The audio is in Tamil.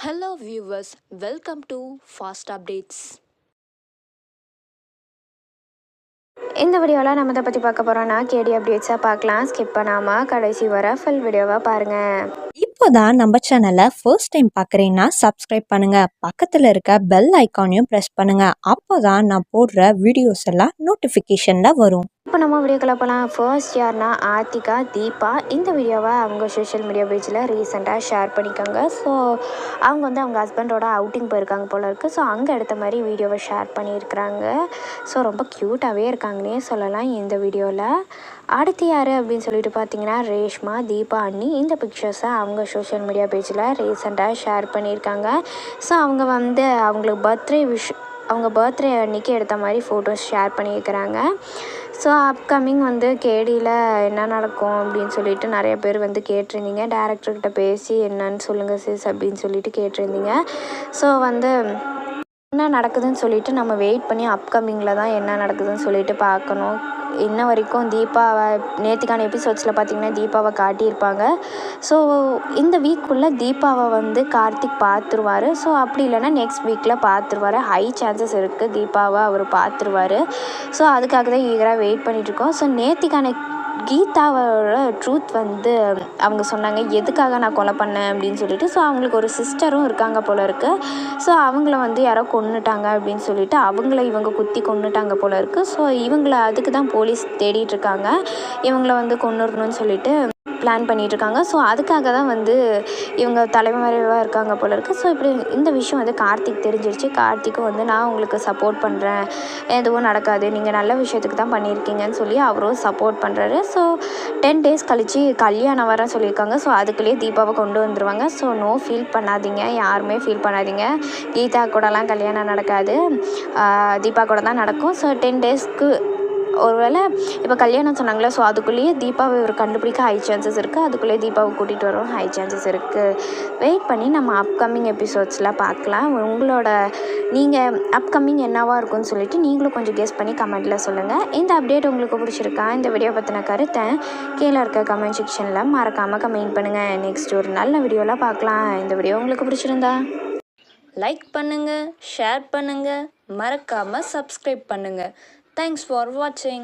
Hello viewers, welcome to Fast Updates. இந்த வீடியோவில் நம்ம இதை பற்றி பார்க்க போகிறோன்னா கேடி அப்டேட்ஸாக பார்க்கலாம். ஸ்கிப் பண்ணாமல் கடைசி வர ஃபுல் வீடியோவாக பாருங்கள். இப்போதான் நம்ம சேனலை ஃபர்ஸ்ட் டைம் பார்க்குறீங்கன்னா சப்ஸ்கிரைப் பண்ணுங்கள். பக்கத்தில் இருக்க பெல் ஐக்கானையும் ப்ரெஸ் பண்ணுங்கள். அப்போ தான் நான் போடுற வீடியோஸ் எல்லாம் நோட்டிஃபிகேஷனில் வரும். இப்போ நம்ம வீடியோக்குள்ள போகலாம். ஃபர்ஸ்ட் யார்னா ஆர்த்திகா தீபா. இந்த வீடியோவை அவங்க சோஷியல் மீடியா பேஜில் ரீசெண்டாக ஷேர் பண்ணிக்காங்க. ஸோ அவங்க அவங்க ஹஸ்பண்டோட அவுட்டிங் போயிருக்காங்க போல இருக்குது. ஸோ அங்கே எடுத்த மாதிரி வீடியோவை ஷேர் பண்ணியிருக்கிறாங்க. ஸோ ரொம்ப க்யூட்டாகவே இருக்காங்கன்னே சொல்லலாம் இந்த வீடியோவில். அடுத்து யார் அப்படின்னு சொல்லிட்டு பார்த்தீங்கன்னா ரேஷ்மா தீபா அண்ணி. இந்த பிக்சர்ஸை அவங்க சோஷியல் மீடியா பேஜில் ரீசெண்டாக ஷேர் பண்ணியிருக்காங்க. ஸோ அவங்க அவங்களுக்கு அவங்க பர்த்டே அன்றைக்கி எடுத்த மாதிரி ஃபோட்டோஸ் ஷேர் பண்ணியிருக்கிறாங்க. ஸோ அப்கமிங் கேடியில் என்ன நடக்கும் அப்படின்னு சொல்லிட்டு நிறைய பேர் கேட்டிருந்தீங்க. டேரக்டர்கிட்ட பேசி என்னன்னு சொல்லுங்கள் சிஸ் அப்படின்னு சொல்லிட்டு கேட்டிருந்தீங்க. ஸோ என்ன நடக்குதுன்னு சொல்லிட்டு நம்ம வெயிட் பண்ணி அப்கமிங்கில் தான் என்ன நடக்குதுன்னு சொல்லிட்டு பார்க்கணும். இன்ன வரைக்கும் தீபாவை நேற்றுக்கான எபிசோட்ஸில் பார்த்திங்கன்னா தீபாவை காட்டியிருப்பாங்க. ஸோ இந்த வீக்குள்ளே தீபாவை கார்த்திக் பார்த்துருவார். ஸோ அப்படி இல்லைன்னா நெக்ஸ்ட் வீக்கில் பார்த்துருவார். ஹை சான்சஸ் இருக்குது தீபாவை அவர் பார்த்துருவார். ஸோ அதுக்காக தான் ஈகராக வெயிட் பண்ணிகிட்ருக்கோம். ஸோ நேற்றுக்கான கீதாவோட ட்ரூத் அவங்க சொன்னாங்க எதுக்காக நான் கொலை பண்ணேன் அப்படின்னு சொல்லிட்டு. ஸோ அவங்களுக்கு ஒரு சிஸ்டரும் இருக்காங்க போல இருக்குது. ஸோ அவங்கள யாரோ கொன்னுட்டாங்க அப்படின்னு சொல்லிட்டு அவங்கள இவங்க குத்தி கொன்னுட்டாங்க போல இருக்குது. ஸோ இவங்கள அதுக்கு தான் போலீஸ் தேடிட்டுருக்காங்க. இவங்கள கொன்னுடணும்னு சொல்லிட்டு பிளான் பண்ணிகிட்ருக்காங்க. ஸோ அதுக்காக தான் இவங்க தலைமறைவாக இருக்காங்க போல இருக்குது. ஸோ இப்படி இந்த விஷயம் கார்த்திக் தெரிஞ்சிருச்சு. கார்த்திக்கும் நான் உங்களுக்கு சப்போர்ட் பண்ணுறேன், எதுவும் நடக்காது, நீங்கள் நல்ல விஷயத்துக்கு தான் பண்ணியிருக்கீங்கன்னு சொல்லி அவரும் சப்போர்ட் பண்ணுறாரு. ஸோ 10 days கழித்து கல்யாணம் வர சொல்லியிருக்காங்க. ஸோ அதுக்குள்ளேயே தீபாவை கொண்டு வந்துடுவாங்க. ஸோ நோ ஃபீல் பண்ணாதீங்க, யாருமே ஃபீல் பண்ணாதீங்க. கீதா கூடலாம் கல்யாணம் நடக்காது, தீபா கூட தான் நடக்கும். ஸோ 10 daysக்கு ஒருவேளை இப்போ கல்யாணம் சொன்னாங்களே, ஸோ அதுக்குள்ளேயே தீபாவை ஒரு கண்டுபிடிக்க ஹை சான்சஸ் இருக்குது. அதுக்குள்ளேயே தீபாவை கூட்டிகிட்டு வரோம் ஹை சான்சஸ் இருக்குது. வெயிட் பண்ணி நம்ம அப்கமிங் எபிசோட்ஸில் பார்க்கலாம். நீங்கள் அப்கமிங் என்னவாக இருக்கும்னு சொல்லிட்டு நீங்களும் கொஞ்சம் கெஸ் பண்ணி கமெண்ட்டில் சொல்லுங்கள். இந்த அப்டேட் உங்களுக்கு பிடிச்சிருக்கா? இந்த வீடியோ பற்றின கருத்தை கீழே இருக்க கமெண்ட் செக்ஷனில் மறக்காமல் கமெண்ட் பண்ணுங்கள். நெக்ஸ்ட் ஒரு நல்ல வீடியோவில் பார்க்கலாம். இந்த வீடியோ உங்களுக்கு பிடிச்சிருந்தா லைக் பண்ணுங்கள், ஷேர் பண்ணுங்கள், மறக்காமல் சப்ஸ்கிரைப் பண்ணுங்கள். Thanks for watching.